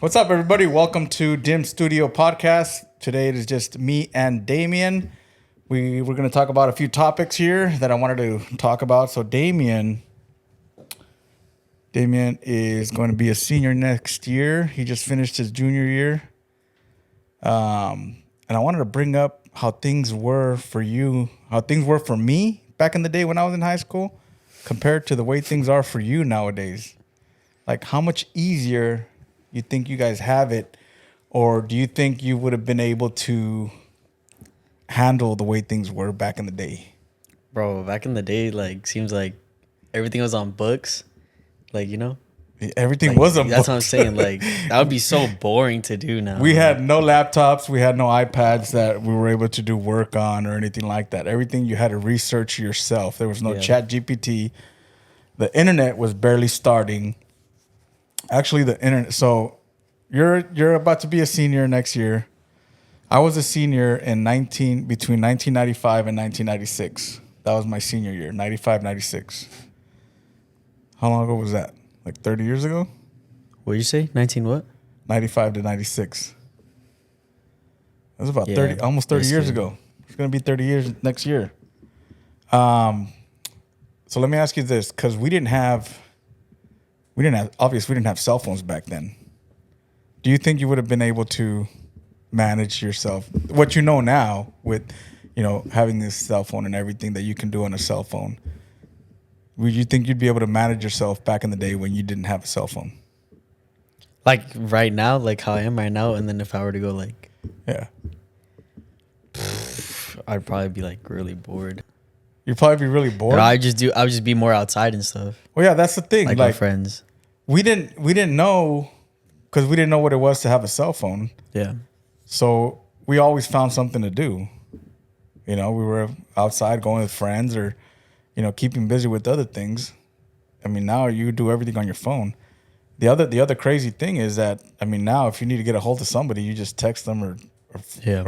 What's up, everybody? Welcome to DIM Studio Podcast. Today it is just me and Damian. We're going to talk about a few topics here that I wanted to talk about. So Damian is going to be a senior next year. He just finished his junior year. And I wanted to bring up how things were for you, how things were for me back in the day when I was in high school compared to the way things are for you nowadays. Like how much easier you think you guys have it, or do you think you would have been able to handle the way things were back in the day? Bro, back in the day, seems like everything was on books. Everything was on That's books. what I'm saying. That would be so boring to do now. We had no laptops. We had no iPads that we were able to do work on or anything like that. Everything you had to research yourself. There was no Chat GPT. The internet was barely starting. Actually, the internet. So you're about to be a senior next year. I was a senior between 1995 and 1996. That was my senior year, 95, 96. How long ago was that? Like 30 years ago? What did you say? 19 what? 95 to 96. That was about almost 30 years ago. It's going to be 30 years next year. So let me ask you this, because we didn't have cell phones back then. Do you think you would have been able to manage yourself? What you know now with, having this cell phone and everything that you can do on a cell phone. Would you think you'd be able to manage yourself back in the day when you didn't have a cell phone? Like right now, like how I am right now, and then if I were to go yeah, I'd probably be really bored. You'd probably be really bored. I would just be more outside and stuff. Well, yeah, that's the thing. Like my friends. We didn't know, because we didn't know what it was to have a cell phone. Yeah. So we always found something to do. We were outside going with friends or, keeping busy with other things. I mean, now you do everything on your phone. The other crazy thing is that, now if you need to get a hold of somebody, you just text them or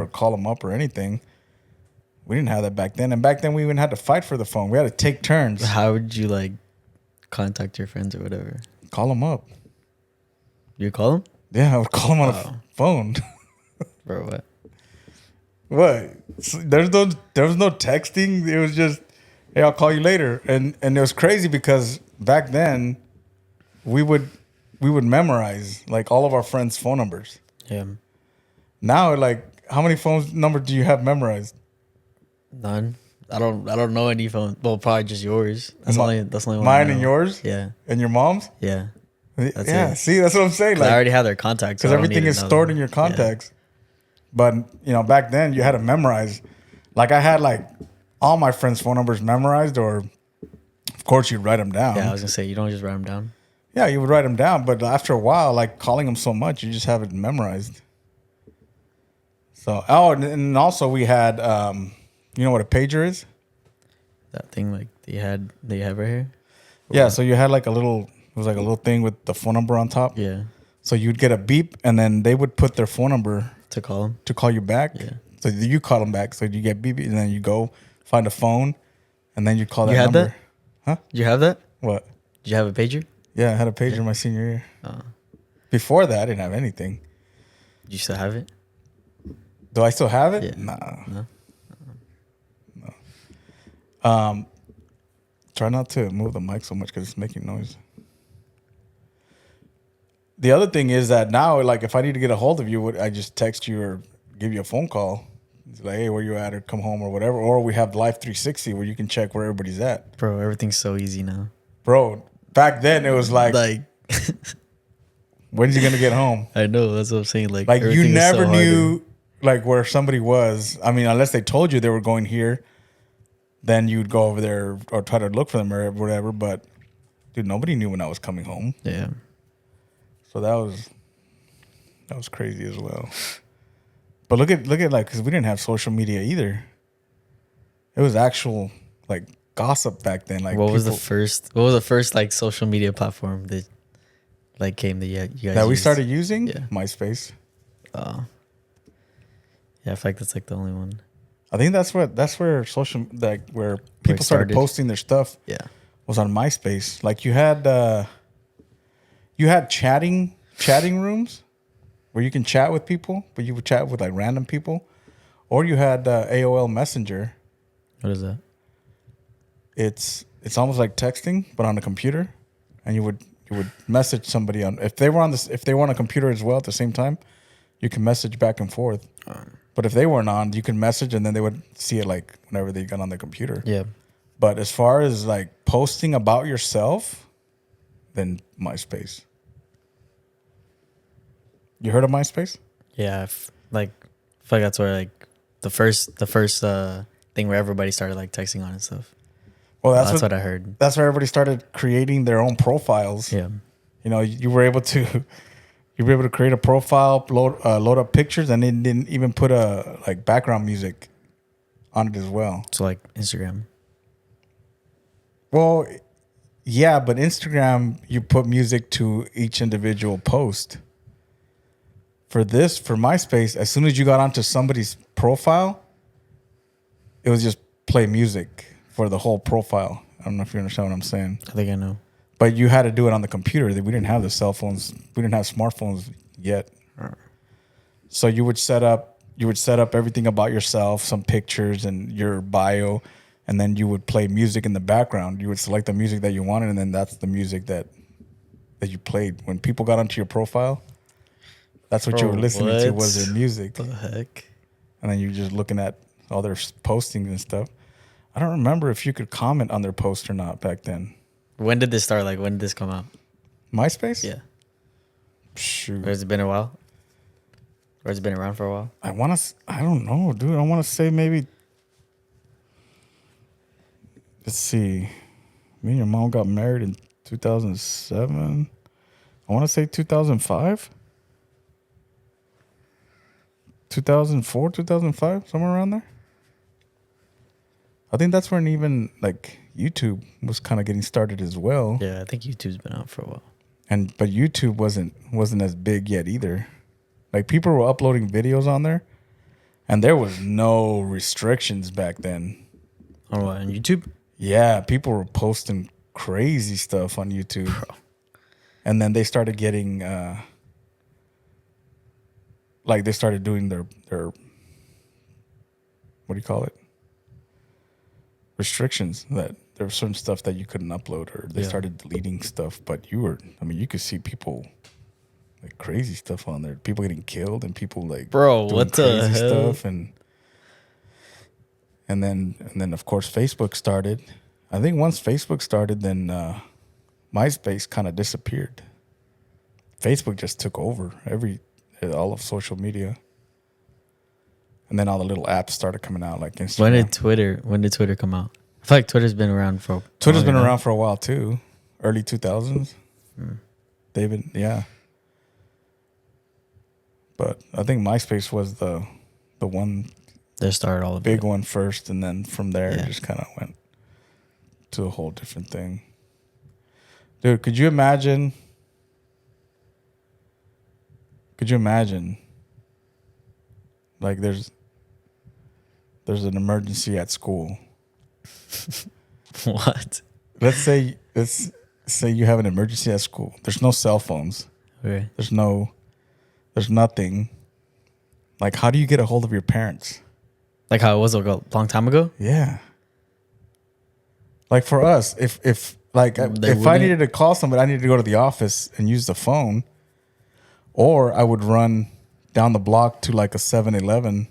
call them up or anything. We didn't have that back then. And back then we even had to fight for the phone. We had to take turns. How would you contact your friends or whatever? Call them up. You call them? Yeah, I would call them on a phone. Bro, what? What? There was no texting. It was just, hey, I'll call you later. And it was crazy because back then we would memorize all of our friends' phone numbers. Yeah. Now, how many phone numbers do you have memorized? None. I don't know any phone. Well, probably just yours. That's the only one. Mine and yours? Yeah. And your mom's? Yeah. That's it. See, that's what I'm saying. I already have their contacts. Because everything is stored in your contacts. Yeah. But, back then you had to memorize. I had all my friends' phone numbers memorized, or of course you'd write them down. Yeah, I was going to say, you don't just write them down. Yeah, you would write them down. But after a while, calling them so much, you just have it memorized. So, and also we had, you know what a pager is? That thing that you have right here? Yeah, so you had it was a little thing with the phone number on top. Yeah. So you'd get a beep, and then they would put their phone number to call you back. Yeah. So you call them back. So you get beep, and then you go find a phone, and then you call that number. You had number. That? Huh? Did you have that? What? Did you have a pager? Yeah, I had a pager my senior year. Before that, I didn't have anything. Do you still have it? Do I still have it? Yeah. Nah. No. Try not to move the mic so much because it's making noise. The other thing is that now, if I need to get a hold of you, I just text you or give you a phone call. It's like, hey, where you at, or come home or whatever. Or we have Life 360 where you can check where everybody's at. Bro, everything's so easy now. Bro, back then it was when's he gonna get home? I know, that's what I'm saying. You never knew where somebody was. Unless they told you they were going here, then you'd go over there or try to look for them or whatever. But dude, nobody knew when I was coming home. Yeah. So that was crazy as well. But look at because we didn't have social media either. It was actual gossip back then. What was the first social media platform that came that you guys that we used? started using? Yeah. MySpace. Oh. Yeah, I feel like that's the only one. I think that's where where people started posting their stuff. Yeah. Was on MySpace. You had chatting rooms. where you can chat with people, but you would chat with like random people, or you had AOL Messenger. What is that? It's almost like texting, but on a computer, and you would message somebody on if they were on a computer as well at the same time, you can message back and forth. But if they weren't on, you can message and then they would see it like whenever they got on the computer. Yeah. But as far as like posting about yourself, then MySpace. You heard of MySpace? Yeah. I feel like that's where like the first thing where everybody started like texting on and stuff. Well, that's what I heard. That's where everybody started creating their own profiles. Yeah. You know, you were able to create a profile, load up pictures, and then didn't even put a like background music on it as well. So like Instagram. Well, yeah, but Instagram, you put music to each individual post. For MySpace, as soon as you got onto somebody's profile, it was just play music for the whole profile. I don't know if you understand what I'm saying. I think I know. But you had to do it on the computer. We didn't have the cell phones. We didn't have smartphones yet. So you would set up everything about yourself, some pictures and your bio, and then you would play music in the background. You would select the music that you wanted, and then that's the music that you played. When people got onto your profile, that's what you were listening to was their music. What the heck? And then you're just looking at all their postings and stuff. I don't remember if you could comment on their post or not back then. When did this start? Like, when did this come out? MySpace? Yeah. Shoot. Or has it been a while? Or has it been around for a while? I don't know, dude. I want to say maybe, let's see. Me and your mom got married in 2007. I want to say 2005. 2004, 2005, somewhere around there. I think that's when even like YouTube was kind of getting started as well. Yeah, I think YouTube's been out for a while. But YouTube wasn't as big yet either. Like people were uploading videos on there, and there was no restrictions back then. On what? On YouTube? Yeah, people were posting crazy stuff on YouTube. Bro. And then they started getting like they started doing their what do you call it? Restrictions that there was certain stuff that you couldn't upload, or they started deleting stuff. But you could see people like crazy stuff on there. People getting killed and people like doing what the crazy hell? Stuff and then of course Facebook started. I think once Facebook started, then MySpace kind of disappeared. Facebook just took over all of social media. And then all the little apps started coming out, like Instagram. When did Twitter come out? I feel like Twitter's been around for a while too. Early 2000s. David, yeah. But I think MySpace was the one that started all of big it. one first, and then from there it just kind of went to a whole different thing. Dude, could you imagine like there's an emergency at school. What? Let's say you have an emergency at school. There's no cell phones. Okay. There's nothing. Like, how do you get a hold of your parents? Like how it was a long time ago? Yeah. Like for us, if I needed to call somebody, I needed to go to the office and use the phone, or I would run down the block to like a 7-Eleven,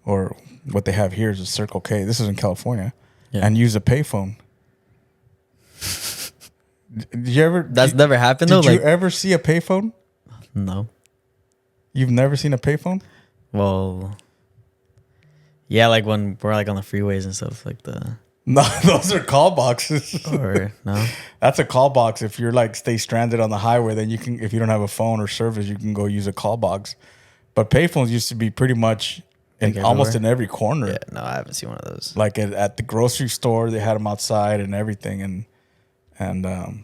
or what they have here is a Circle K. This is in California, and use a payphone. Did you ever? That's never happened though. Did you ever see a payphone? No. You've never seen a payphone? Well, yeah, like when we're like on the freeways and stuff like the. No, those are call boxes. Or no? That's a call box. If you're like stay stranded on the highway, then you can. If you don't have a phone or service, you can go use a call box. But payphones used to be pretty much almost in every corner. Yeah, no, I haven't seen one of those. Like at the grocery store, they had them outside and everything. And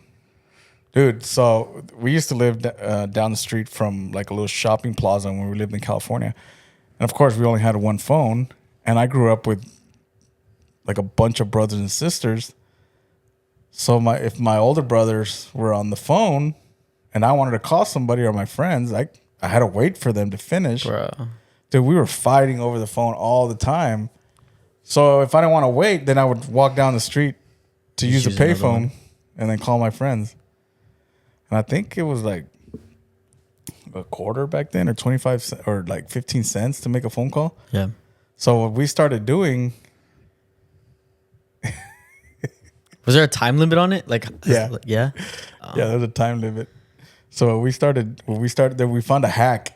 dude, so we used to live down the street from like a little shopping plaza when we lived in California. And of course, we only had one phone. And I grew up with like a bunch of brothers and sisters. So if my older brothers were on the phone and I wanted to call somebody or my friends, I had to wait for them to finish. Bro. Dude, we were fighting over the phone all the time. So if I didn't want to wait, then I would walk down the street to use the payphone and then call my friends. And I think it was like a quarter back then, or 25 cents, or like 15 cents to make a phone call. Yeah. So what we started doing. Was there a time limit on it? Like, yeah. Yeah. Yeah, there's a time limit. So we found a hack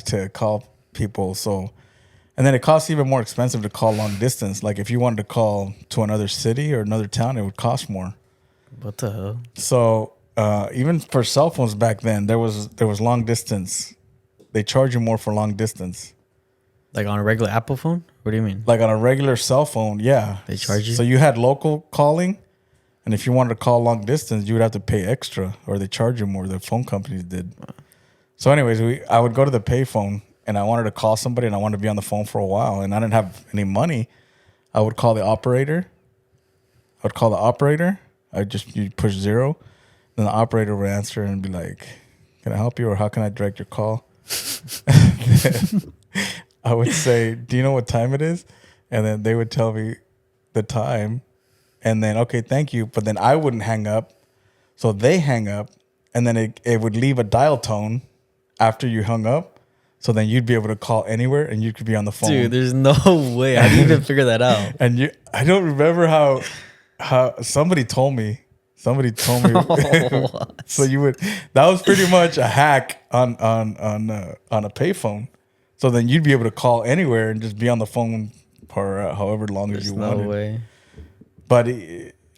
to call people. So, and then it costs even more expensive to call long distance. Like if you wanted to call to another city or another town, it would cost more. What the hell? So even for cell phones back then, there was long distance. They charge you more for long distance. Like on a regular Apple phone? What do you mean? Like on a regular cell phone, yeah. They charge you? So you had local calling, and if you wanted to call long distance, you would have to pay extra, or they charge you more. The phone companies did. So anyways, I would go to the payphone, and I wanted to call somebody, and I wanted to be on the phone for a while, and I didn't have any money. I would call the operator. You push 0, then the operator would answer and be like, "Can I help you, or how can I direct your call?" I would say, "Do you know what time it is?" And then they would tell me the time, and then, "Okay, thank you." But then I wouldn't hang up. So they hang up, and then it would leave a dial tone after you hung up. So then you'd be able to call anywhere, and you could be on the phone. Dude, there's no way. I didn't even figure that out. And I don't remember how somebody told me. So that was pretty much a hack on a payphone. So then you'd be able to call anywhere and just be on the phone for however long as you wanted. No way. But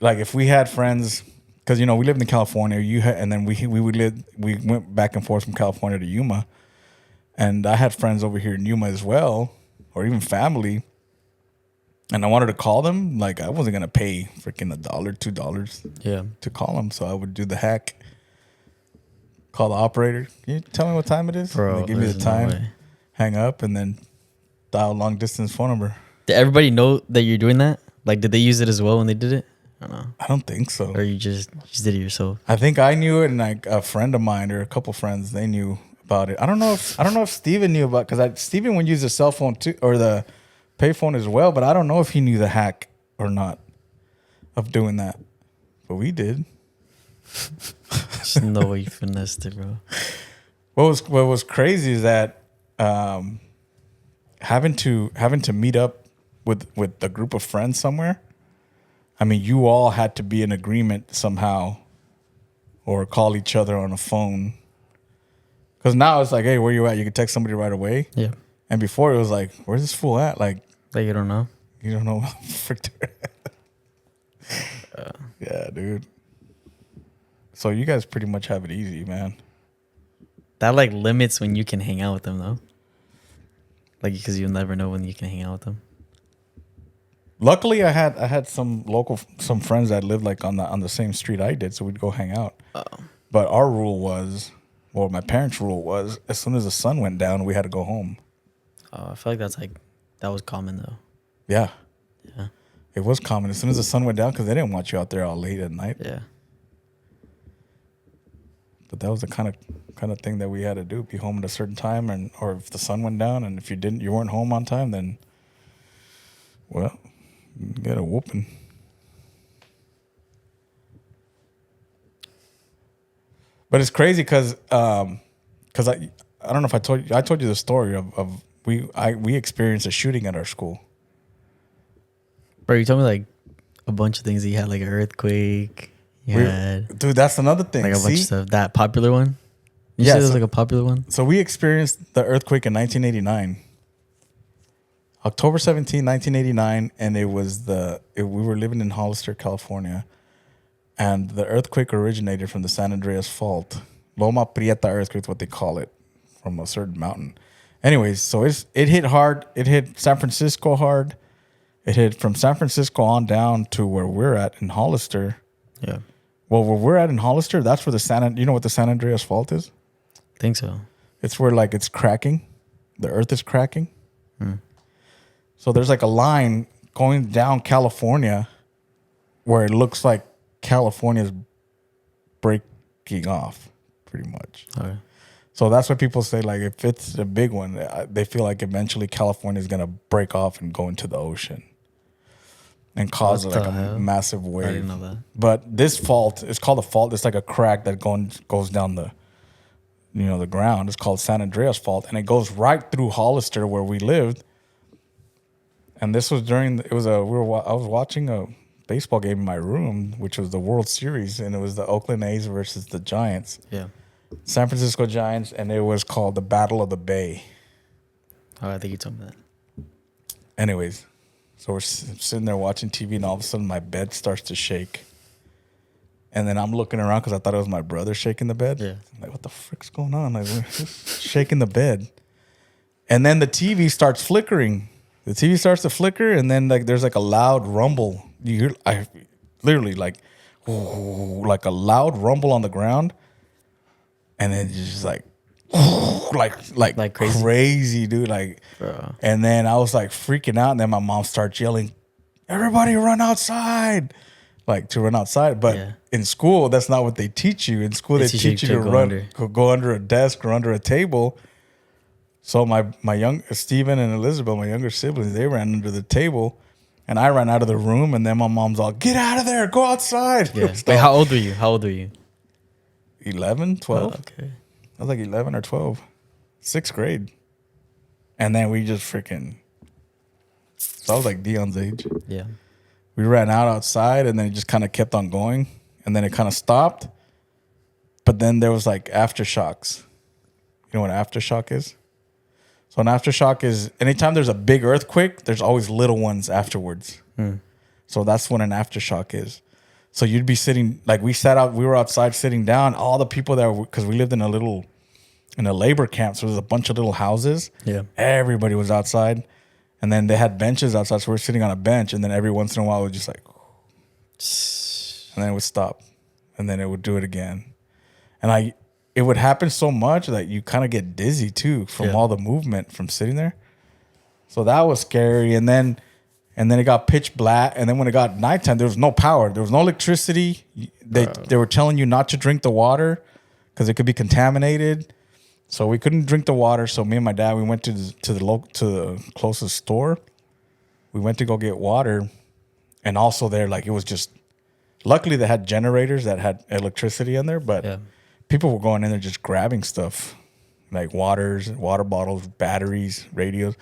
like if we had friends, because we lived in California, and then we went back and forth from California to Yuma, and I had friends over here in Yuma as well, or even family. And I wanted to call them, like I wasn't gonna pay freaking $1, $2 to call them, so I would do the hack. Call the operator. Can you tell me what time it is? Bro, and they give me the time. No, hang up, and then dial long distance phone number. Did everybody know that you're doing that? Like, did they use it as well when they did it? I don't know. I don't think so. Or you just did it yourself? I think I knew it, and like a friend of mine or a couple friends, they knew about it. I don't know if Steven knew about, because Steven would use the cell phone too, or the payphone as well, but I don't know if he knew the hack or not of doing that. But we did. There's no way you finessed it, bro. What was crazy is that having to meet up with a group of friends somewhere. I mean, you all had to be in agreement somehow, or call each other on a phone. Because now it's like, hey, where you at? You can text somebody right away. Yeah. And before it was like, where's this fool at? Like you don't know. You don't know what the frick yeah, dude. So you guys pretty much have it easy, man. That like limits when you can hang out with them, though. Like, because you'll never know when you can hang out with them. Luckily, I had some friends that lived like on the same street I did, so we'd go hang out. Oh. But our rule was, well, my parents' rule was, as soon as the sun went down, we had to go home. Oh, I feel like that was common though. Yeah. Yeah. It was common as soon as the sun went down, because they didn't want you out there all late at night. Yeah. But that was the kind of thing that we had to do: be home at a certain time, or if the sun went down, and if you weren't home on time, then, well, you got a whooping. But it's crazy because I don't know if I told you the story of we experienced a shooting at our school. Bro, you told me like a bunch of things that you had, like an earthquake. Dude, that's another thing. Like a bunch of stuff. That popular one? You said it was like a popular one? So we experienced the earthquake in 1989. October 17, 1989, and it was we were living in Hollister, California, and the earthquake originated from the San Andreas Fault. Loma Prieta earthquake is what they call it, from a certain mountain. Anyways, so it hit hard. It hit San Francisco hard. It hit from San Francisco on down to where we're at in Hollister. Yeah. Well, where we're at in Hollister, that's where you know what the San Andreas Fault is? I think so. It's where like it's cracking. The earth is cracking. So there's like a line going down California where it looks like California's breaking off. pretty much. Okay. So that's what people say. Like, if it's a big one, they feel like eventually California is gonna break off and go into the ocean and cause What like the a hell? massive I wave. didn't know that. But this fault, it's called a fault. It's like a crack that goes down the ground. It's called San Andreas Fault, and it goes right through Hollister where we lived. And this was I was watching a baseball game in my room, which was the World Series, and it was the Oakland A's versus the Giants, Yeah. San Francisco Giants, and it was called the Battle of the Bay. Oh, I think you told me that. Anyways, so we're sitting there watching TV, and all of a sudden my bed starts to shake. And then I'm looking around because I thought it was my brother shaking the bed. Yeah. I'm like, what the frick's going on? Like, who's shaking the bed? And then the TV starts flickering. The TV starts to flicker, and then like there's like a loud rumble. You hear, I literally like a loud rumble on the ground, and then it's just like like crazy, dude. Like, Bro. and then I was like freaking out, and then my mom starts yelling, "Everybody run outside!" Like to run outside, but in school that's not what they teach you. In school they teach you to go under a desk or under a table. So my young Steven and Elizabeth, my younger siblings, they ran under the table, and I ran out of the room. And then my mom's all, "Get out of there! Go outside!" Yeah. Wait, how old were you? 11, 12. Oh, okay. I was like 11 or 12, 6th grade, and then we just freaking. So I was like Dion's age. Yeah. We ran outside, and then it just kind of kept on going, and then it kind of stopped. But then there was like aftershocks. You know what aftershock is? So an aftershock is anytime there's a big earthquake, there's always little ones afterwards. So that's what an aftershock is. So you'd be sitting, like we were outside sitting down. All the people because we lived in a labor camp, so there's a bunch of little houses. Yeah. Everybody was outside. And then they had benches outside, so we're sitting on a bench. And then every once in a while, it would just like, and then it would stop. And then it would do it again. And it would happen so much that you kind of get dizzy too from all the movement from sitting there. So that was scary. And then it got pitch black. And then when it got nighttime, there was no power. There was no electricity. They were telling you not to drink the water because it could be contaminated. So we couldn't drink the water. So me and my dad, we went to the closest store. We went to go get water. And also there, like it was just, luckily they had generators that had electricity in there, but people were going in there just grabbing stuff like water bottles, batteries, radios,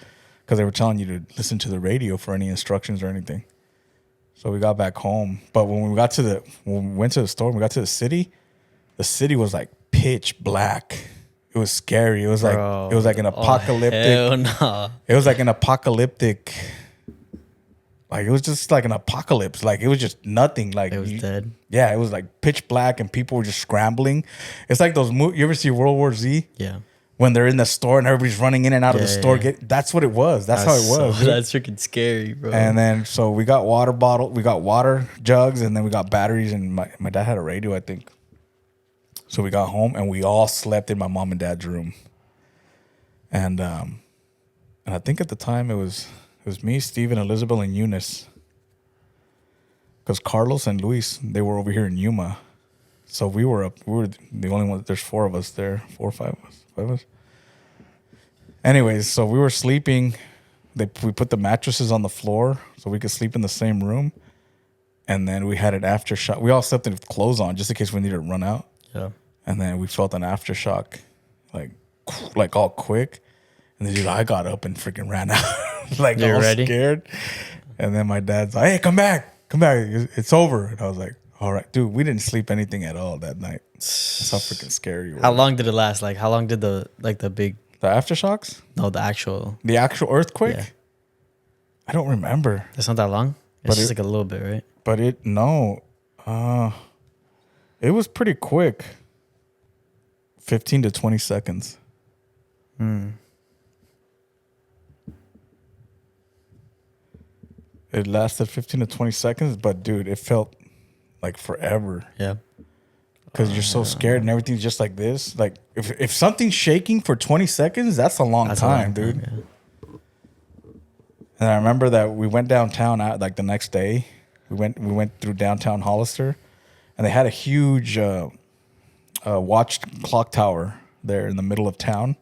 because they were telling you to listen to the radio for any instructions or anything. So we got back home. But when we went to the store, we got to the city was like pitch black. It was scary. It was like an apocalyptic. Hell no. It was like an apocalyptic. Like it was just like an apocalypse. Like it was just nothing. Like It was dead. Yeah, it was like pitch black and people were just scrambling. It's like those movies. You ever see World War Z? Yeah. When they're in the store and everybody's running in and out of the store. Yeah. That's what it was. That's how it was. Dude. That's freaking scary, bro. And then so we got water jugs, and then we got batteries, and my dad had a radio, I think. So we got home and we all slept in my mom and dad's room. And I think at the time it was me, Steven, Elizabeth, and Eunice. Because Carlos and Luis, they were over here in Yuma. So we were the only ones. There's 4 of us there. 4 or 5 of us. Anyways, so we were sleeping. We put the mattresses on the floor so we could sleep in the same room. And then we had an aftershock. We all slept with clothes on just in case we needed to run out. Yeah. And then we felt an aftershock, like all quick. And then I got up and freaking ran out, like You're all ready? scared. And then my dad's like, "Hey, come back, it's over." And I was like, "All right, dude." We didn't sleep anything at all that night. That's how freaking scary it was. How long did it last? Like, how long did the aftershocks? No, The actual earthquake? Yeah. I don't remember. It's not that long. It's But just like a little bit, right? But it was pretty quick. 15 to 20 seconds. It lasted 15 to 20 seconds, but dude, it felt like forever. Yeah. Because you're so scared and everything's just like this. Like if something's shaking for 20 seconds, that's a long time, dude. Yeah. And I remember that we went downtown like the next day. We went through downtown Hollister, and they had a huge watch clock tower there in the middle of town,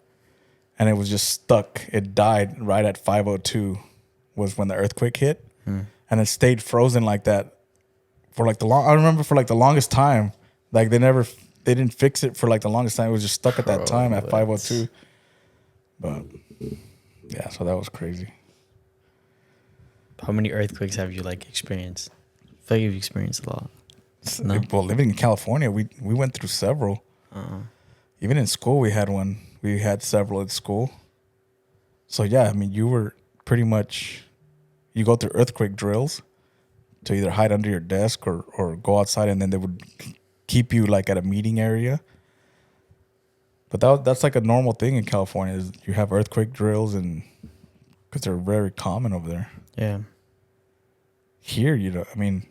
and it was just stuck. It died right at 5:02 was when the earthquake hit, and it stayed frozen like that for like I remember for like the longest time. Like they didn't fix it for like the longest time. It was just stuck at that time at 5:02. But yeah, so that was crazy. How many earthquakes have you like experienced? I feel like you've experienced a lot. No? Well, living in California, we went through several. Even in school, we had one. We had several at school. So yeah, I mean, you were pretty much, you go through earthquake drills to either hide under your desk or go outside, and then they would keep you like at a meeting area. But that's like a normal thing in California. Is you have earthquake drills, and because they're very common over there. Yeah. Here, I mean,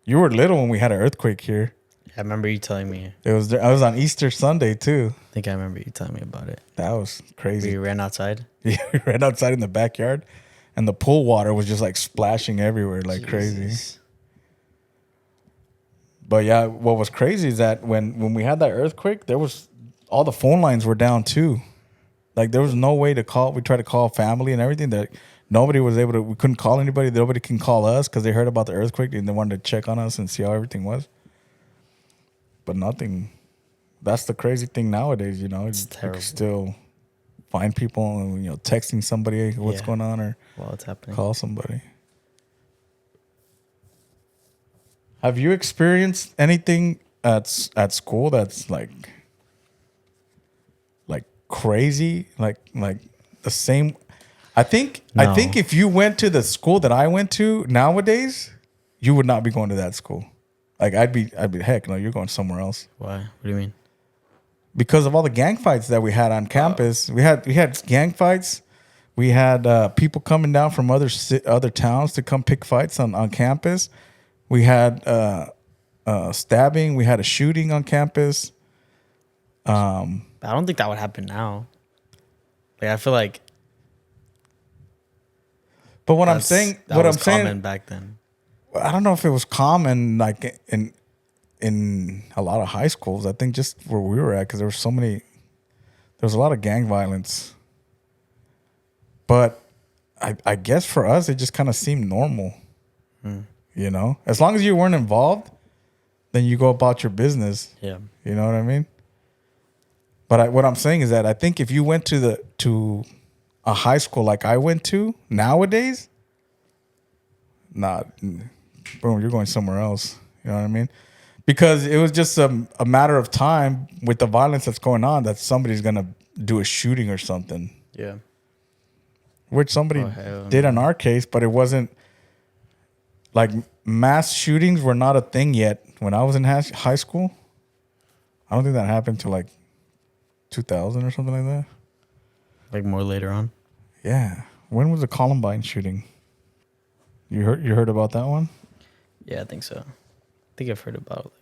you were little when we had an earthquake here. I remember you telling me. I was on Easter Sunday too. I think I remember you telling me about it. That was crazy. We ran outside. Yeah, we ran outside in the backyard, and the pool water was just like splashing everywhere like crazy. But yeah, what was crazy is that when we had that earthquake, there was all the phone lines were down too. Like there was no way to call. We tried to call family and everything. That nobody was able to. We couldn't call anybody. Nobody can call us because they heard about the earthquake and they wanted to check on us and see how everything was. But nothing. That's the crazy thing nowadays. It's terrible. You can still find people and texting somebody what's going on or while it's happening. Call somebody. Have you experienced anything at school that's like crazy, like the same? I think if you went to the school that I went to nowadays, you would not be going to that school. Like I'd be heck no, you're going somewhere else. Why? What do you mean? Because of all the gang fights that we had on campus. We had gang fights. We had people coming down from other towns to come pick fights on campus. We had stabbing. We had a shooting on campus. I don't think that would happen now. Like I feel like. But what I'm saying, common back then. I don't know if it was common like in a lot of high schools. I think just where we were at, because there was a lot of gang violence. But I guess for us, it just kind of seemed normal. As long as you weren't involved, then you go about your business. Yeah. You know what I mean? But what I'm saying is that I think if you went to a high school like I went to nowadays, boom, you're going somewhere else. You know what I mean? Because it was just a matter of time with the violence that's going on that somebody's going to do a shooting or something. Yeah. Which somebody did in our case, but it wasn't like mass shootings were not a thing yet when I was in high school. I don't think that happened till like 2000 or something like that. Like more later on? Yeah. When was the Columbine shooting? You heard about that one? Yeah, I think so. I think I've heard about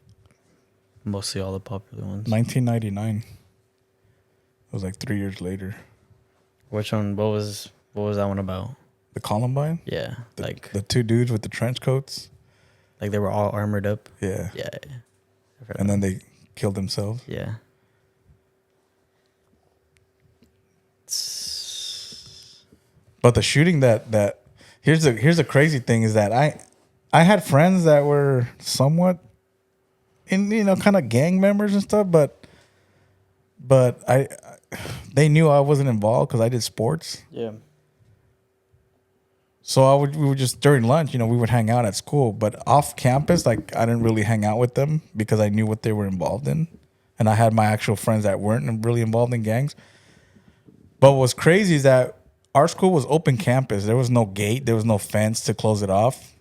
mostly all the popular ones. 1999. It was like 3 years later. Which one? What was that one about? The Columbine? Yeah. The two dudes with the trench coats? Like they were all armored up? Yeah. Yeah. And then they killed themselves? Yeah. But the shooting that here's the crazy thing is that I had friends that were somewhat in kind of gang members and stuff, but they knew I wasn't involved because I did sports. Yeah. So we would just during lunch, we would hang out at school, but off campus, like I didn't really hang out with them because I knew what they were involved in, and I had my actual friends that weren't really involved in gangs. But what's crazy is that our school was open campus. There was no gate. There was no fence to close it off.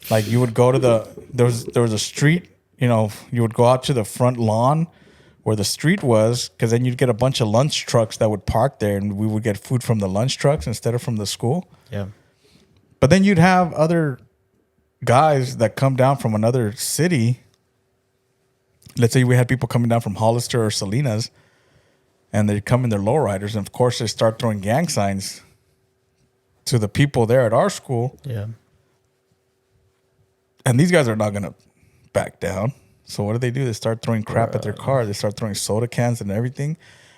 Like you would go to there was a street. You would go out to the front lawn where the street was, because then you'd get a bunch of lunch trucks that would park there, and we would get food from the lunch trucks instead of from the school. Yeah. But then you'd have other guys that come down from another city. Let's say we had people coming down from Hollister or Salinas, and they come in their lowriders, and of course they start throwing gang signs to the people there at our school. Yeah. And these guys are not going to back down. So what do? They start throwing crap at their car. They start throwing soda cans and everything.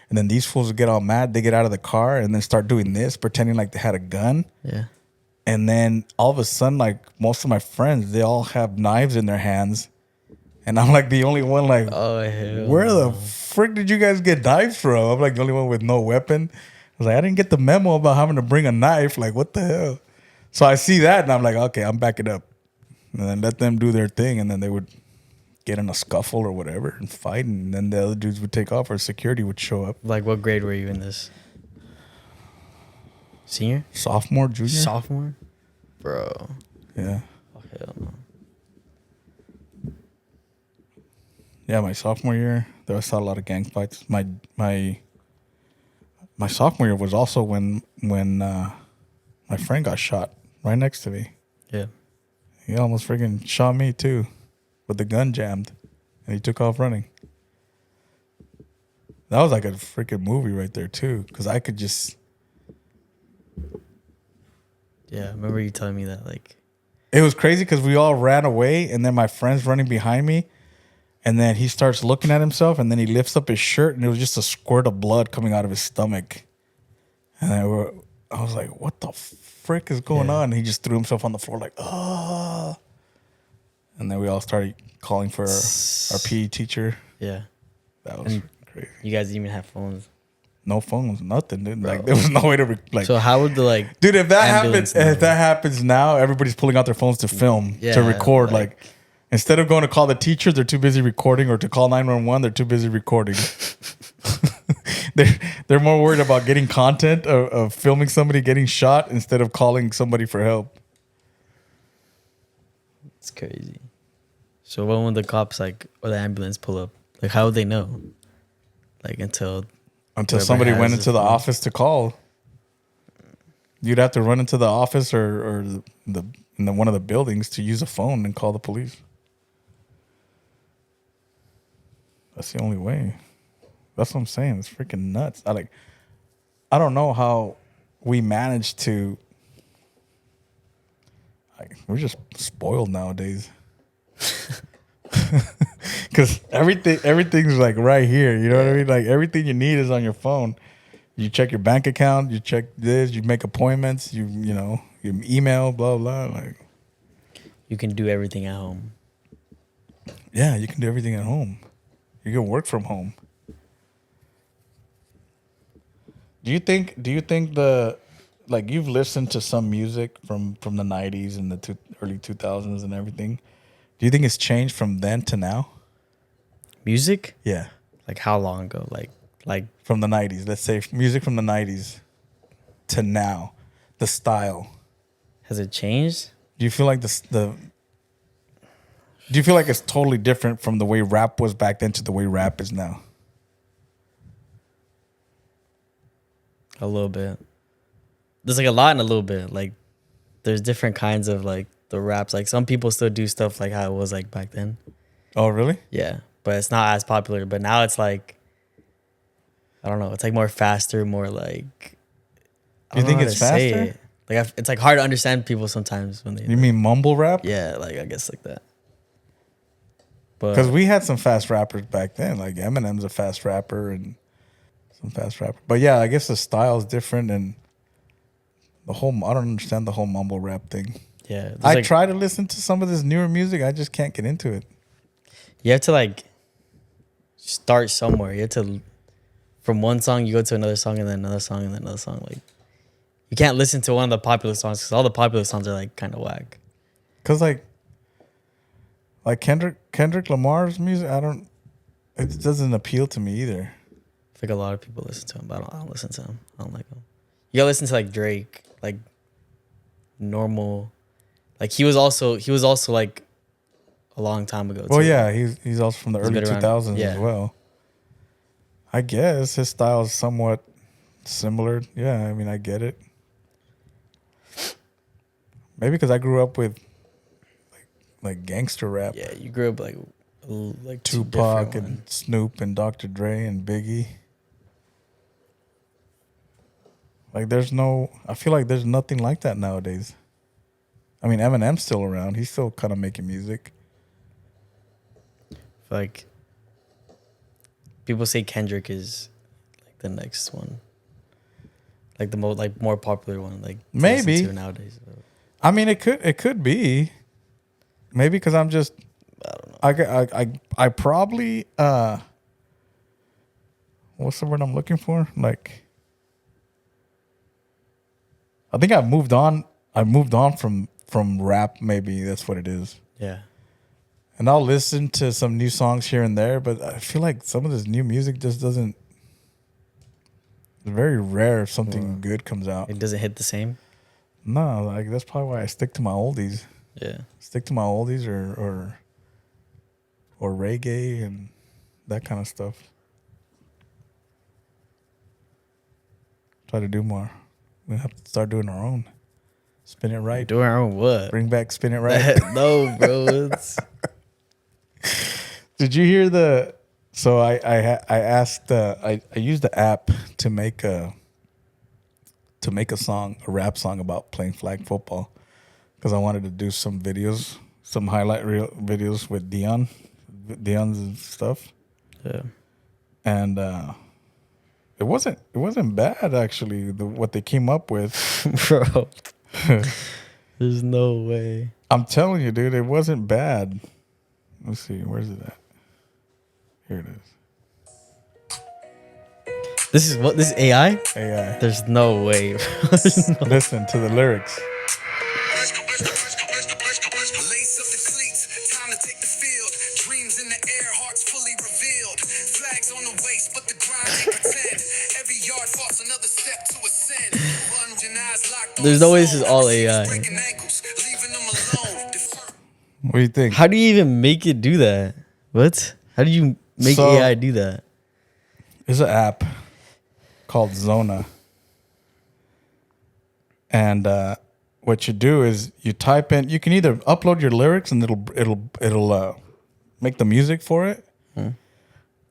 And then these fools get all mad. They get out of the car and then start doing this, pretending like they had a gun. Yeah. And then all of a sudden, like most of my friends, they all have knives in their hands. And I'm like the only one like, Oh, hell where no. the frick did you guys get knives from? I'm like the only one with no weapon. I was like, I didn't get the memo about having to bring a knife. Like, what the hell? So I see that and I'm like, okay, I'm backing up. And then let them do their thing. And then they would get in a scuffle or whatever and fight. And then the other dudes would take off or security would show up. Like, what grade were you in this? Senior? Sophomore, junior? Sophomore? Bro. Yeah. Oh, hell no. Yeah, my sophomore year, I saw a lot of gang fights. My sophomore year was also when my friend got shot right next to me. Yeah. He almost freaking shot me too, with the gun jammed, and he took off running. That was like a freaking movie right there too, because I could just. Yeah, I remember you telling me that, like. It was crazy because we all ran away, and then my friend's running behind me. And then he starts looking at himself, and then he lifts up his shirt, and it was just a squirt of blood coming out of his stomach. And I was like, what the frick is going on? And he just threw himself on the floor like, oh. And then we all started calling for our PE teacher. Yeah. That was crazy. You guys didn't even have phones. No phones, nothing, dude. Like, there was no way to So how would the like dude, if that ambulance happens now, everybody's pulling out their phones to film, to record. Like instead of going to call the teacher, they're too busy recording, or to call 911, they're too busy recording. they're more worried about getting content of filming somebody getting shot instead of calling somebody for help. It's crazy. So when would the cops like or the ambulance pull up? Like how would they know? Like until somebody went into the office to call. You'd have to run into the office or one of the buildings to use a phone and call the police. That's the only way. That's what I'm saying. It's freaking nuts. I don't know how we managed to. We're just spoiled nowadays. Because everything's like right here. You know what I mean? Like everything you need is on your phone. You check your bank account. You check this. You make appointments. You email. Blah blah. Like you can do everything at home. Yeah, you can do everything at home. You can work from home. Do you think you've listened to some music from the 90s and the early 2000s and everything? Do you think it's changed from then to now? Music? Yeah. Like how long ago? Like from the 90s. Let's say music from the 90s to now. The style. Has it changed? Do you feel like do you feel like it's totally different from the way rap was back then to the way rap is now? A little bit. There's like a lot and a little bit. Like there's different kinds of like the raps. Like some people still do stuff like how it was like back then. Oh, really? Yeah. But it's not as popular. But now it's like, I don't know. It's like more faster, more like. You think it's faster? Like it's like hard to understand people sometimes when they. You mean mumble rap? Yeah, like I guess like that. But because we had some fast rappers back then. Like Eminem's a fast rapper and some fast rapper. But yeah, I guess the style is different and I don't understand the whole mumble rap thing. Yeah, I try to listen to some of this newer music. I just can't get into it. You have to like start somewhere. You have to, from one song, you go to another song and then another song and then another song. Like you can't listen to one of the popular songs because all the popular songs are like kind of whack. Because like Kendrick Lamar's music, it doesn't appeal to me either. I think a lot of people listen to him, but I don't listen to him. I don't like him. You gotta listen to like Drake, like normal. Like he was also like a long time ago. Well, yeah, he's also from the early 2000s as well. I guess his style is somewhat similar. Yeah, I mean, I get it. Maybe because I grew up with like gangster rap. Yeah, you grew up like Tupac and Snoop and Dr. Dre and Biggie. Like I feel like there's nothing like that nowadays. I mean, Eminem's still around. He's still kind of making music. Like people say Kendrick is like the next one, like the most like more popular one, like to Maybe. listen to nowadays. So, I mean, it could be. Maybe because I'm just. I don't know. I probably what's the word I'm looking for? Like, I think I've moved on. I moved on from rap. Maybe that's what it is. Yeah. And I'll listen to some new songs here and there, but I feel like some of this new music just doesn't. It's very rare if something good comes out. It doesn't hit the same. No, like that's probably why I stick to my oldies. Yeah. Stick to my oldies or reggae and that kind of stuff. Try to do more. We have to start doing our own. Spin it right. Doing our own what? Bring back Spin It Right. No, bro. It's Did you hear the? So I asked I used the app to make a song, a rap song about playing flag football, because I wanted to do some videos, some highlight reel videos with Dion's stuff, yeah. and it wasn't bad actually. What they came up with, Bro. There's no way. I'm telling you, dude, it wasn't bad. Let's see, where's it at? Here it is. This is what? This is AI? AI. There's no way. Bro. There's no- Listen to the lyrics. Lace up the cleats, time to take the field. Dreams in the air, hearts fully revealed. Flags on the waist, but the grind ain't pretend. Every yard falls another step to ascend. Run with your eyes locked on There's no way this is all AI. breaking ankles, leaving them alone. What do you think? How do you even make it do that? What? How do you make So- AI do that? There's an app called Zona, and what you do is you type in. You can either upload your lyrics and it'll make the music for it,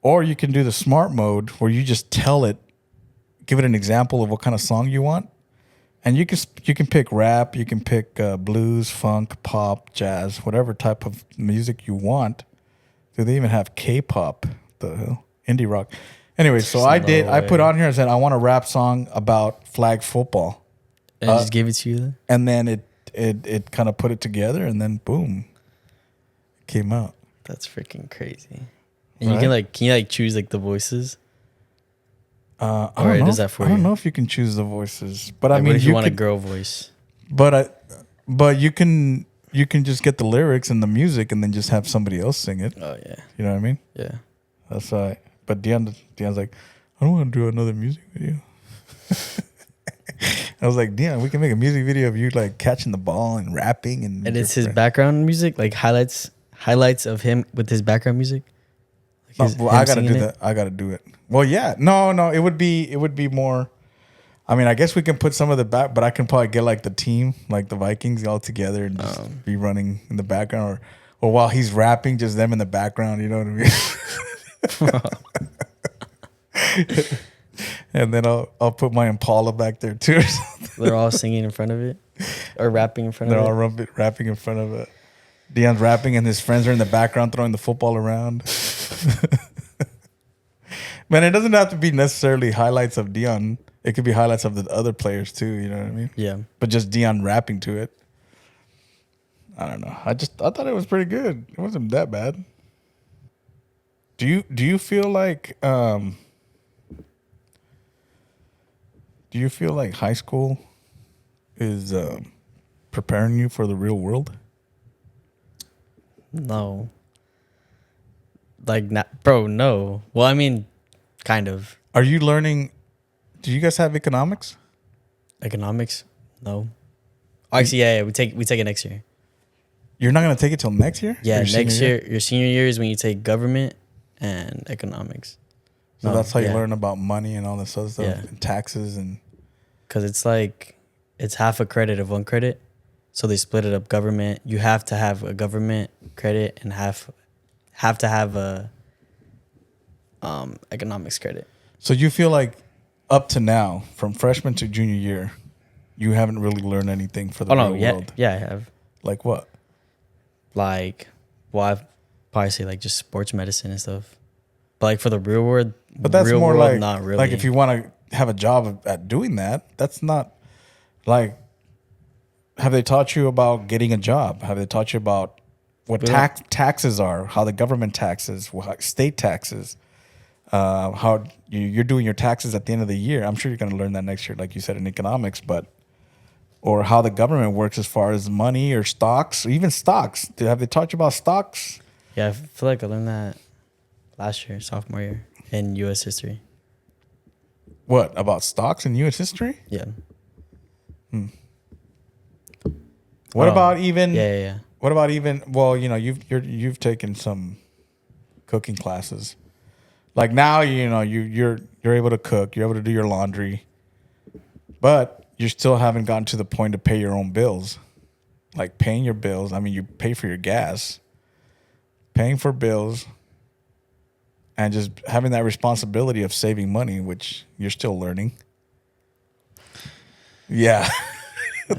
or you can do the smart mode where you just tell it, give it an example of what kind of song you want, and you can pick rap, you can pick blues, funk, pop, jazz, whatever type of music you want. Do they even have K-pop? The hell? Indie rock. Anyway, so I put on here and said I want a rap song about flag football, And it just gave it to you then? and then it kind of put it together, and then boom, it came out. That's freaking crazy. And Right? can you choose like the voices? I Or don't it know does that if- for I don't you? know if you can choose the voices, but I Like, mean, what if you want a could, girl voice? but you can just get the lyrics and the music, and then just have somebody else sing it. Oh yeah. You know what I mean? Yeah. That's why. But Dion's like, I don't want to do another music video. I was like, Dion, we can make a music video of you like catching the ball and rapping and. And it's his background music, like highlights of him with his background music. Like Well, him I gotta singing do it? that. I gotta do it. Well, yeah, no, it would be more. I mean, I guess we can put some of the back, but I can probably get like the team, like the Vikings, all together and just be running in the background, or while he's rapping, just them in the background. You know what I mean? And then I'll put my Impala back there too. Or something. They're all singing in front of it, or rapping in front They're of all it. rapping in front of it. Dion's rapping, and his friends are in the background throwing the football around. Man, it doesn't have to be necessarily highlights of Dion. It could be highlights of the other players too. You know what I mean? Yeah. But just Dion rapping to it. I don't know. I thought it was pretty good. It wasn't that bad. Do you feel like high school is preparing you for the real world? No. Like, not, bro, no. Well, I mean, kind of. Are you learning? Do you guys have economics? Economics? No. Actually, yeah, we take it next year. You're not gonna take it till next year? Yeah, Your senior next year, your senior year is when you take government and economics. So No, that's how you yeah. learn about money and all this other stuff, Yeah. and taxes and. Because it's half a credit of one credit. So they split it up government. You have to have a government credit and have to have a economics credit. So you feel like up to now, from freshman to junior year, you haven't really learned anything for the Oh no, real yeah, world. yeah, I have. Like what? Like, well, I've probably say like just sports medicine and stuff. But like for the real world, But that's real more world, like not really. like if you want to have a job at doing that, that's not like. Have they taught you about getting a job? Have they taught you about what taxes are, how the government taxes, state taxes, how you're doing your taxes at the end of the year? I'm sure you're going to learn that next year, like you said, in economics, but or how the government works as far as money or stocks, or even stocks. Have they taught you about stocks? Yeah, I feel like I learned that last year, sophomore year, in U.S. history. What about stocks in U.S. history? Yeah. What about even? Yeah. What about even? Well, you've taken some cooking classes. Like now, you're able to cook. You're able to do your laundry, but you still haven't gotten to the point to pay your own bills. Like paying your bills. I mean, you pay for your gas, paying for bills, and just having that responsibility of saving money, which you're still learning. Yeah.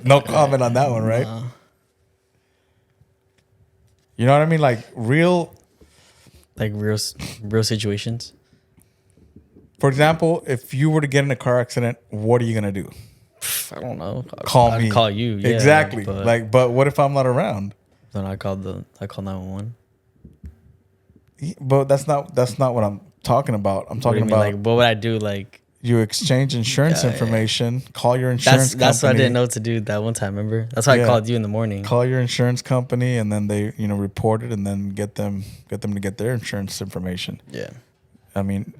No comment on that one, right? No. You know what I mean? Like real situations. For example, if you were to get in a car accident, what are you gonna do? I don't know. I'd call you. Yeah, exactly. But what if I'm not around? then I call 911. But that's not what I'm talking about. I'm talking about like what would I do? Like you exchange insurance information, call your insurance company. That's what I didn't know to do that one time, remember? That's why I called you in the morning. Call your insurance company and then they, report it and then get them to get their insurance information. Yeah. I mean,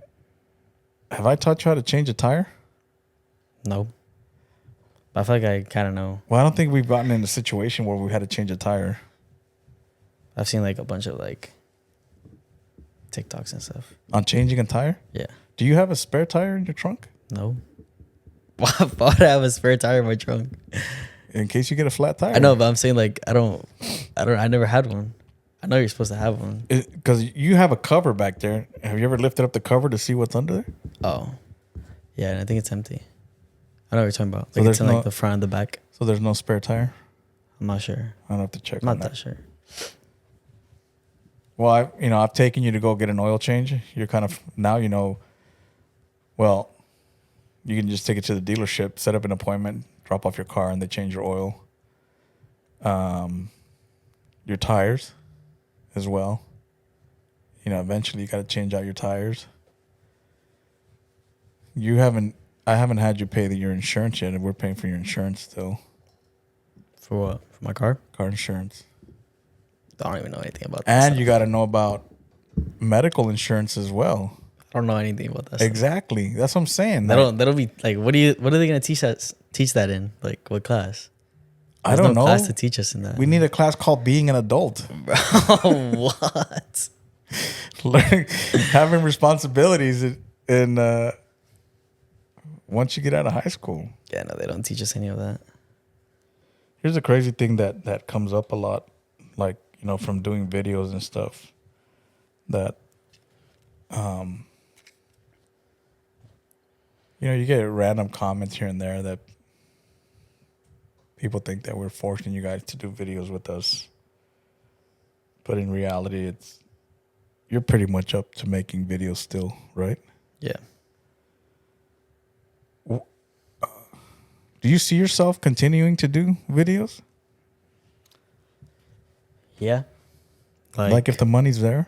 have I taught you how to change a tire? No. But I feel like I kind of know. Well, I don't think we've gotten in a situation where we had to change a tire. I've seen like a bunch of like TikToks and stuff. On changing a tire? Yeah. Do you have a spare tire in your trunk? No. Why would I have a spare tire in my trunk? In case you get a flat tire. I know, but I'm saying like I never had one. I know you're supposed to have one. Because you have a cover back there. Have you ever lifted up the cover to see what's under there? Oh. Yeah, and I think it's empty. I know what you're talking about. So Like it's in like the front and the back. So there's no spare tire? I'm not sure. I don't have to check I'm on not that sure. Well, I've taken you to go get an oil change. You're kind of now well, you can just take it to the dealership, set up an appointment, drop off your car, and they change your oil. Your tires as well. Eventually you got to change out your tires. I haven't had you pay your insurance yet, and we're paying for your insurance still. For what? For my car? Car insurance. I don't even know anything about that. And stuff. you got to know about medical insurance as well. I don't know anything about that. Exactly. That's what I'm saying. That'll be like, what are they gonna teach that in? Like what class? I don't know. Class to teach us in that. We need a class called Being an Adult. Bro, what? Learning, having responsibilities in once you get out of high school. Yeah, no, they don't teach us any of that. Here's a crazy thing that comes up a lot, like, from doing videos and stuff, that you get random comments here and there that people think that we're forcing you guys to do videos with us. But in reality, you're pretty much up to making videos still, right? Yeah. Do you see yourself continuing to do videos? Yeah. Like if the money's there?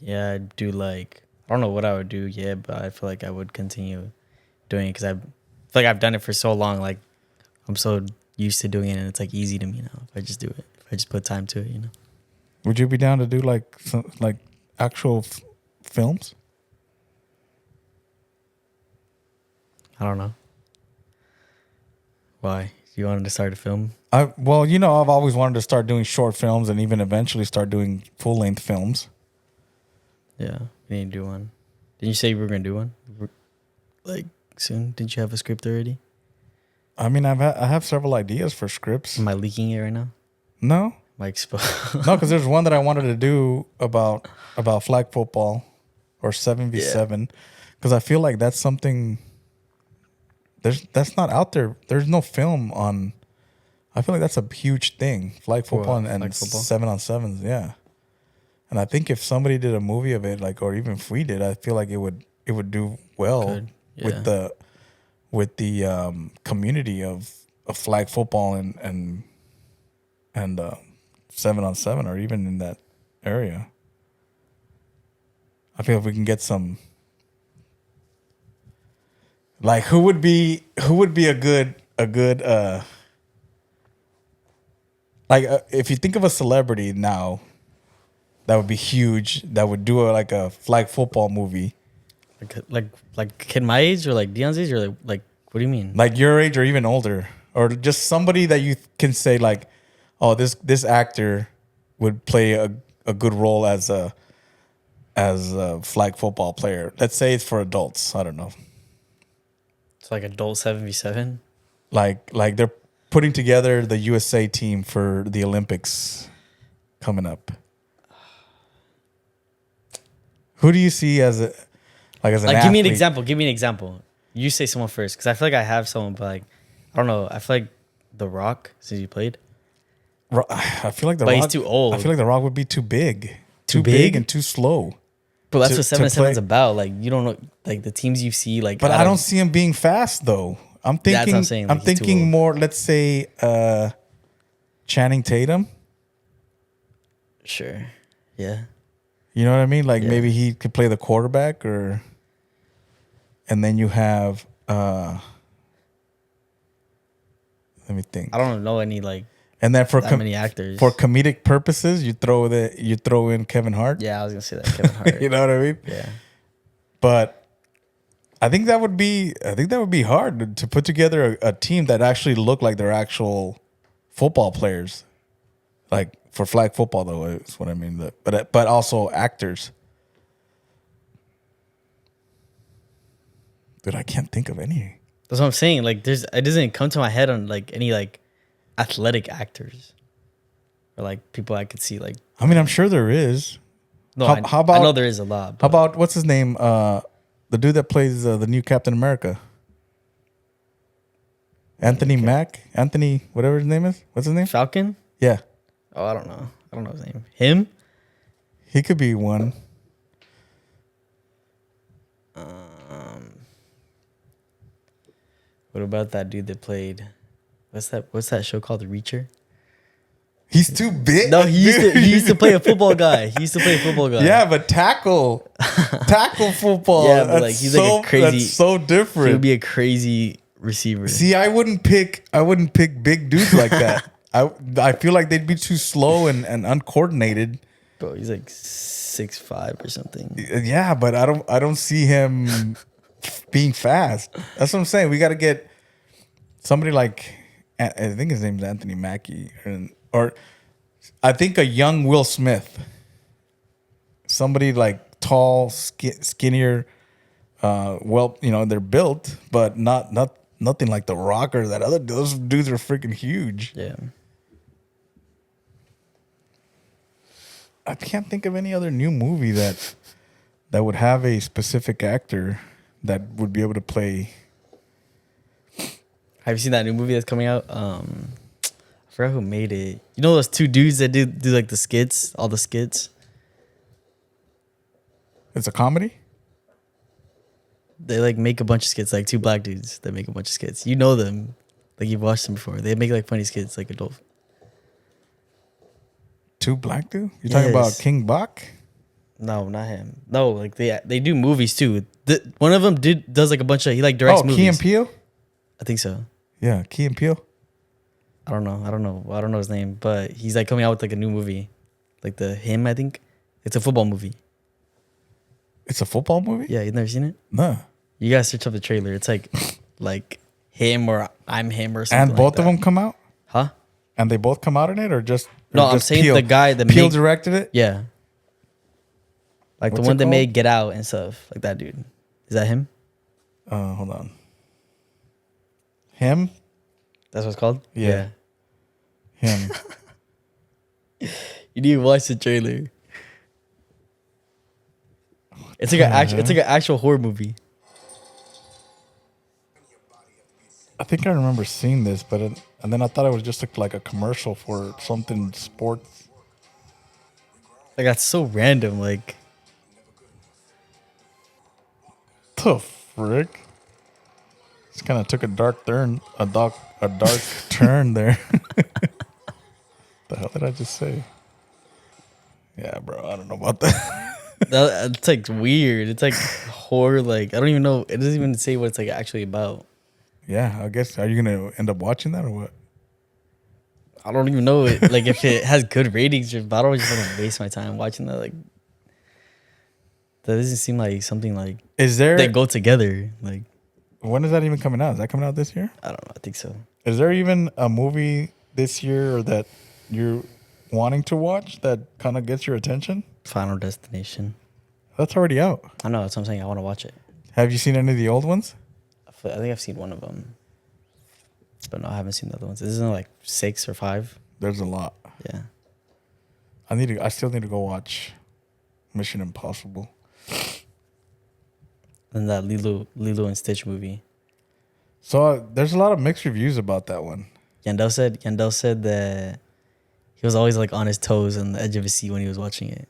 Yeah, I'd do I don't know what I would do, but I feel like I would continue doing it because I feel like I've done it for so long. Like I'm so used to doing it and it's like easy to me now if I just do it. If I just put time to it, Would you be down to do some actual films? I don't know. Why? You wanted to start a film? I've always wanted to start doing short films and even eventually start doing full-length films. Yeah, we need to do one. Didn't you say we were going to do one? Like, soon? Didn't you have a script already? I mean, I have several ideas for scripts. Am I leaking it right now? No. Am I exposed? No, because there's one that I wanted to do about flag football or 7v7. Because I feel like that's something... That's not out there. There's no film on... I feel like that's a huge thing. Flag football and flag football? 7-on-7s, yeah. And I think if somebody did a movie of it, like, or even if we did, I feel like it would do well Could, yeah. with the community of flag football and 7-on-7, or even in that area. I feel if we can get some, like, who would be a good if you think of a celebrity now that would be huge, that would do a flag football movie, like kid my age or like Dion's age or like what do you mean? like your age or even older, or just somebody that you can say like, oh, this actor would play a good role as a flag football player. Let's say it's for adults. I don't know. It's like adult 7v7. Like they're putting together the USA team for the Olympics coming up. Who do you see as an athlete? Give me an example. Give me an example. You say someone first, because I feel like I have someone, but like I don't know. I feel like The Rock, since you played. I feel like But he's too old. I feel like The Rock would be too big, Too big? and too slow. But that's to- what 7-7's play. about. Like you don't know, like the teams you see, like. But I don't see him being fast though. I'm thinking. That's what I'm saying, like, I'm he's too thinking old. more. Let's say Channing Tatum. Sure. Yeah. You know what I mean? Like Yeah. maybe he could play the quarterback, and then you have. Let me think. I don't know any like And then for that many actors. for comedic purposes, you throw in Kevin Hart. Yeah, I was gonna say that Kevin Hart. You know what I mean? Yeah. But I think that would be hard to put together a team that actually looked like they're actual football players. Like for flag football though, is what I mean. But also actors. Dude, I can't think of any. That's what I'm saying. Like, it doesn't come to my head on like any like athletic actors or like people I could see. Like, I mean, I'm sure there is. no, How about- I know there is a lot. How But about what's his name? The dude that plays the new Captain America. Anthony Mack? Anthony, whatever his name is. What's his name? Falcon? Yeah. Oh, I don't know. I don't know his name. Him? He could be one. What about that dude that played? What's that show called? The Reacher? He's too big. No, he used to play a football guy. He used to play a football guy. Yeah, but tackle football. Yeah, but, that's like, he's like a crazy- That's so He different. would be a crazy receiver. See, I wouldn't pick big dudes like that. I feel like they'd be too slow and uncoordinated. Bro, he's like 6'5" or something. Yeah, but I don't see him being fast. That's what I'm saying. We got to get somebody like, I think his name's Anthony Mackie, or I think a young Will Smith. Somebody like tall, skinnier. Well, they're built, but nothing like The Rock or that other. Those dudes are freaking huge. Yeah. I can't think of any other new movie that would have a specific actor that would be able to play. Have you seen that new movie that's coming out? I forgot who made it. You know those two dudes that do like the skits, all the skits? It's a comedy? They like make a bunch of skits, like two black dudes that make a bunch of skits. You know them. Like you've watched them before. They make like funny skits, like adult. Two black dude? You're talking about Yes. King Bach? No, not him. No, like they do movies too. One of them does like a bunch of, he like directs movies. Key and Peele? I think so. Yeah, Key and Peele. I don't know his name, but he's like coming out with like a new movie, like Him. I think it's a football movie. It's a football movie? Yeah, you've never seen it? No. You gotta search up the trailer. It's like him or I'm him or something. And both like of that. them come out? Huh? And they both come out in it, or just? No, or I'm just saying Peele? the guy that Peele made- directed it? Yeah. Like What's the one it that called? made Get Out and stuff. Like that dude. Is that him? Hold on. Him? That's what it's called? Yeah. Him. You need to watch the trailer. It's like an actual horror movie. I think I remember seeing this, and then I thought it was just like a commercial for something sports. Like that's so random. Like The frick? Just kind of took a dark turn, a dark turn there. The hell did I just say? Yeah, bro, I don't know about that. it's like weird. It's like horror. Like I don't even know. It doesn't even say what it's like actually about. Yeah, I guess. Are you gonna end up watching that or what? I don't even know it. Like if it has good ratings, but I don't just want to waste my time watching that. Like that doesn't seem like something like Is there? they go together. Like When is that even coming out? Is that coming out this year? I don't know. I think so. Is there even a movie this year or that you're wanting to watch that kind of gets your attention? Final Destination. That's already out. I know. That's what I'm saying. I want to watch it. Have you seen any of the old ones? I think I've seen one of them, but no, I haven't seen the other ones. Isn't it like 6 or 5? There's a lot. Yeah. I still need to go watch Mission Impossible. And that Lilo and Stitch movie. So there's a lot of mixed reviews about that one. Yandel said that he was always like on his toes on the edge of his seat when he was watching it.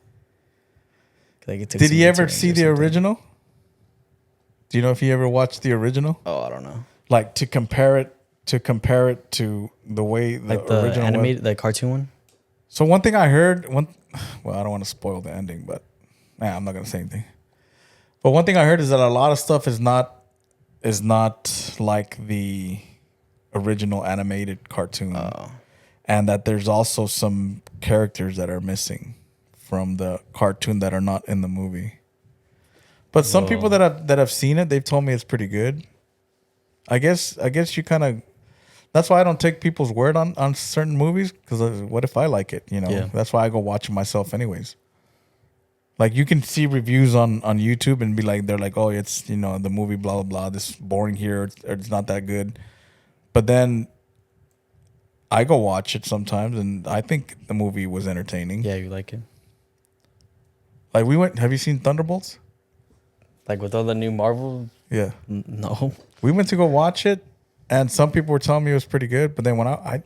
Like it took Did some he ever interns see or the something. original? Do you know if he ever watched the original? Oh, I don't know. Like to compare it to the way the Like the original animated, the cartoon one. So one thing I heard, well, I don't want to spoil the ending, but I'm not gonna say anything. But one thing I heard is that a lot of stuff is not like the original animated cartoon, and that there's also some characters that are missing from the cartoon that are not in the movie. But some people that have seen it, they've told me it's pretty good. I guess you kind of. That's why I don't take people's word on certain movies, because what if I like it? You know, Yeah. That's why I go watch it myself anyways. Like you can see reviews on YouTube and be like, they're like, oh, it's, the movie, blah, blah, blah. This is boring here. Or it's not that good. But then I go watch it sometimes and I think the movie was entertaining. Yeah, you like it. Like have you seen Thunderbolts? Like with all the new Marvel. Yeah. No. We went to go watch it and some people were telling me it was pretty good. But then when I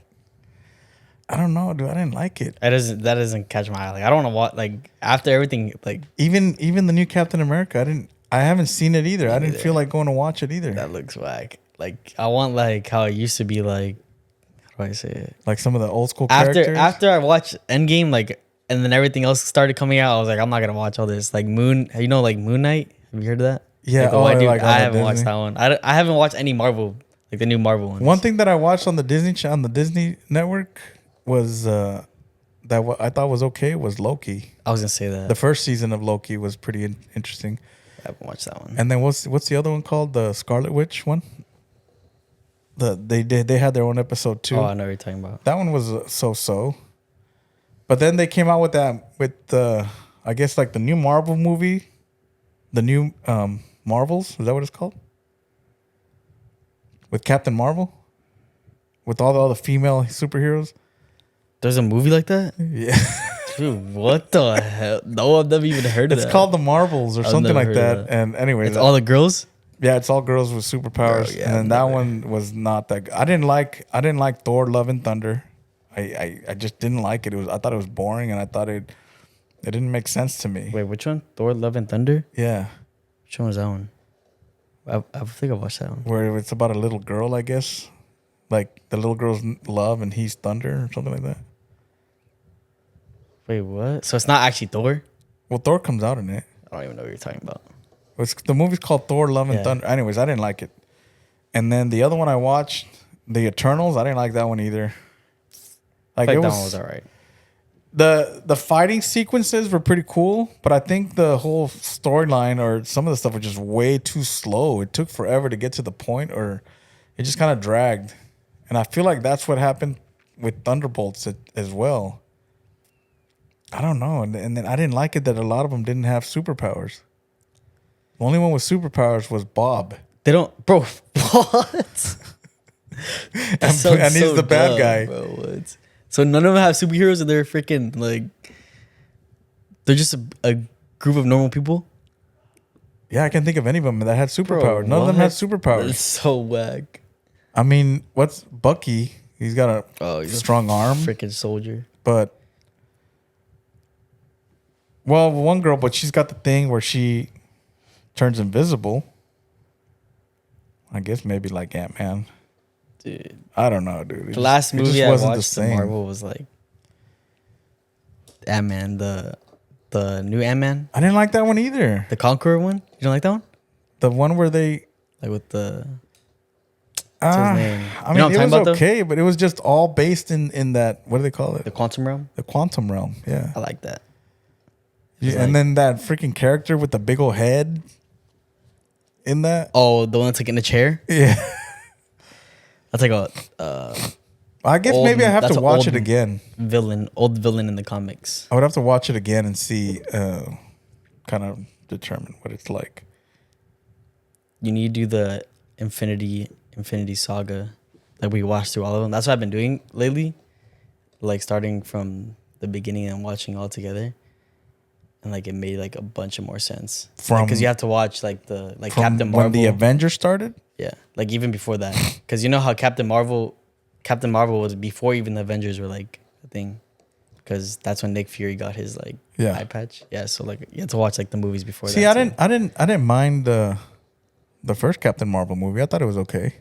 don't know, dude. I didn't like it. That doesn't catch my eye. Like I don't want to watch. Like after everything, like Even the new Captain America, I haven't seen it either. I didn't feel like going to watch it either. that looks whack. Like I want like how it used to be. Like how do I say it? Like some of the old school characters. After I watched Endgame, like, and then everything else started coming out, I was like, I'm not gonna watch all this. Like like Moon Knight. Have you heard of that? Yeah. Like, the white dude. like I haven't watched that one. I haven't watched any Marvel, like the new Marvel ones. One thing that I watched on the Disney Network was I thought was okay was Loki. I was gonna say that. The first season of Loki was pretty interesting. I haven't watched that one. And then what's the other one called? The Scarlet Witch one. They had their own episode too. Oh, I know what you're talking about. That one was so. But then they came out with the I guess like the new Marvel movie, the new Marvels. Is that what it's called? With Captain Marvel, with all the female superheroes. There's a movie like that? Yeah. Dude, what the hell? No, I've never even heard of that. It's called The Marvels or I've something never like heard of that. And anyway, It's all the girls? yeah, it's all girls with superpowers. Bro, yeah, and then I've that never- one was not that good. I didn't like Thor: Love and Thunder. I just didn't like it. I thought it was boring, and I thought it didn't make sense to me. Wait, which one? Thor: Love and Thunder? Yeah, Which one was that one? I think I watched that one. where it's about a little girl, I guess. Like the little girl's love and he's thunder or something like that. Wait, what? So it's not actually Thor? Well, Thor comes out in it. I don't even know what you're talking about. The movie's called Thor: Love and Yeah. Thunder. Anyways, I didn't like it. And then the other one I watched, The Eternals. I didn't like that one either. Like That it one was was alright. the fighting sequences were pretty cool, but I think the whole storyline or some of the stuff was just way too slow. It took forever to get to the point, or it just kind of dragged. And I feel like that's what happened with Thunderbolts as well. I don't know, and then I didn't like it that a lot of them didn't have superpowers. The only one with superpowers was Bob, They don't, bro. What? and he's the bad guy. Bro, what? So none of them have superheroes, and they're freaking like, they're just a group of normal people. Yeah, I can't think of any of them that had superpowers. Bro, None of them had what? superpowers. It's so whack. I mean, what's Bucky? He's got a He's a strong arm, freaking soldier. but Well, one girl, but she's got the thing where she turns invisible. I guess maybe like Ant-Man. Dude, I don't know, dude. the last movie I watched the Marvel was like Ant-Man, the new Ant-Man, I didn't like that one either. the Conqueror one. You don't like that one? The one where they Like with the what's his name? I You know mean, what I'm it was talking about, okay, but it was just all based in that, what do they call it? The Quantum Realm. The quantum realm. Yeah. I like that. Yeah, like- and then that freaking character with the big old head in that. Oh, the one that's like in the chair. Yeah. That's like a I guess Old- maybe I have that's to an watch old- it again. old villain in the comics. I would have to watch it again and see, kind of determine what it's like. You need to do the Infinity Saga. Like we watched through all of them. That's what I've been doing lately. Like starting from the beginning and watching all together. And like it made like a bunch of more sense. From- Because you have to watch like the From Captain Marvel. when the Avengers started? Yeah, like even before that, because you know how Captain Marvel was before even the Avengers were like a thing, because that's when Nick Fury got his like Yeah. eye patch. Yeah, so like you had to watch like the movies before. See, that I too. didn't mind the first Captain Marvel movie. I thought it was okay.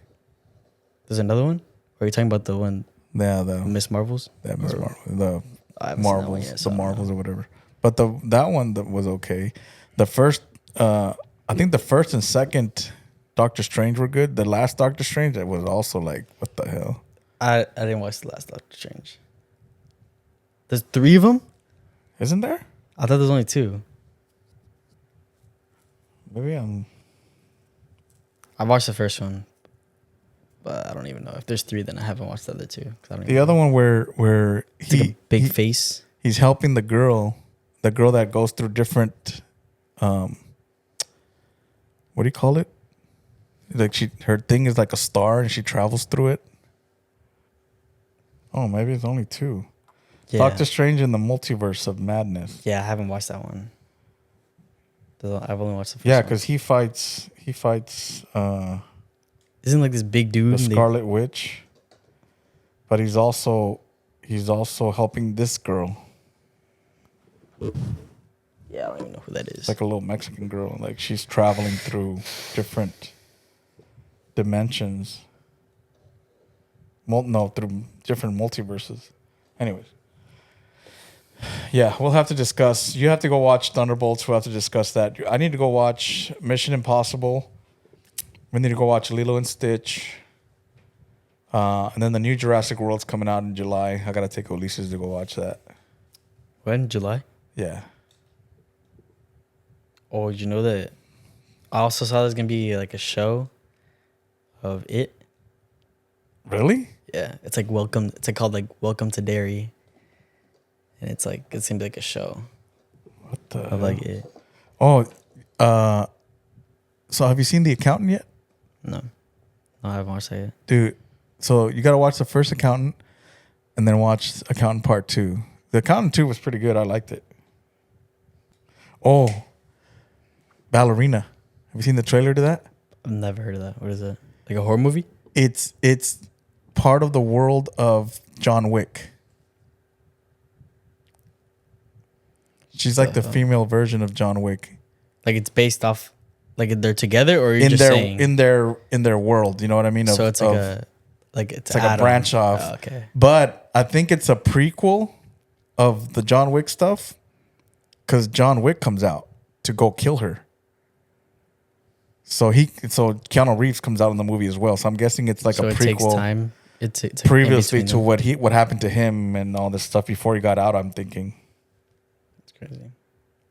There's another one. Or are you talking about the one Yeah, the Miss Marvels? Miss Or- Marvel, the I haven't seen that one Marvels, yet, so the I don't Marvels know. or whatever. But that one that was okay. The first, I think the first and second Doctor Strange were good. The last Doctor Strange, that was also like, what the hell? I didn't watch the last Doctor Strange. There's 3 of them. Isn't there? I thought there's only 2. Maybe I watched the first one, but I don't even know if there's 3. Then I haven't watched the other 2. 'Cause I don't the even other one where It's like a big he- face. he's helping the girl that goes through different, what do you call it? Like her thing is like a star and she travels through it. Oh, maybe it's only 2. Yeah. Doctor Strange in the Multiverse of Madness. Yeah, I haven't watched that one. I've only watched the first Yeah, one. because he fights Isn't like this big dude? the Scarlet Witch, but he's also helping this girl. Yeah, I don't even know who that is. It's like a little Mexican girl. Like she's traveling through different dimensions. Through different multiverses. Anyways. Yeah, we'll have to discuss. You have to go watch Thunderbolts. We'll have to discuss that. I need to go watch Mission Impossible. We need to go watch Lilo and Stitch. And then the new Jurassic World's coming out in July. I got to take Ulises to go watch that. When? July? Yeah. Oh, you know that? I also saw there's gonna be like a show of it. Really? Yeah, it's like Welcome. It's like called like Welcome to Derry, and it's gonna be like a show What the of like it. Oh, so have you seen The Accountant yet? No, I haven't watched that yet. Dude, so you got to watch the first Accountant and then watch Accountant Part 2. The Accountant 2 was pretty good. I liked it. Oh, Ballerina. Have you seen the trailer to that? I've never heard of that. What is that? Like a horror movie? It's part of the world of John Wick. She's like the female version of John Wick. Like it's based off, like they're together, or you're In just their saying? in their world, you know what I mean? So it's like It's like a branch off. Oh, okay. But I think it's a prequel of the John Wick stuff because John Wick comes out to go kill her. So Keanu Reeves comes out in the movie as well. So I'm guessing it's like So a it takes prequel time. It's like previously in to between them. what happened to him and all this stuff before he got out, I'm thinking. It's crazy.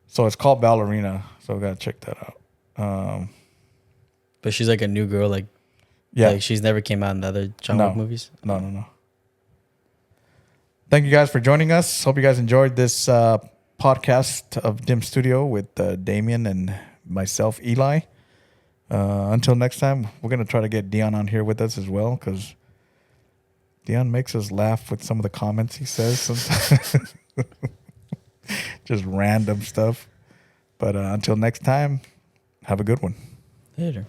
So it's called Ballerina. So we gotta check that out. But she's like a new girl. Like Yeah. like she's never came out in the other John Wick movies. No. Thank you guys for joining us. Hope you guys enjoyed this podcast of Dim Studio with Damian and myself, Eli. Until next time, we're going to try to get Dion on here with us as well because Dion makes us laugh with some of the comments he says sometimes. Just random stuff. But until next time, have a good one. Later.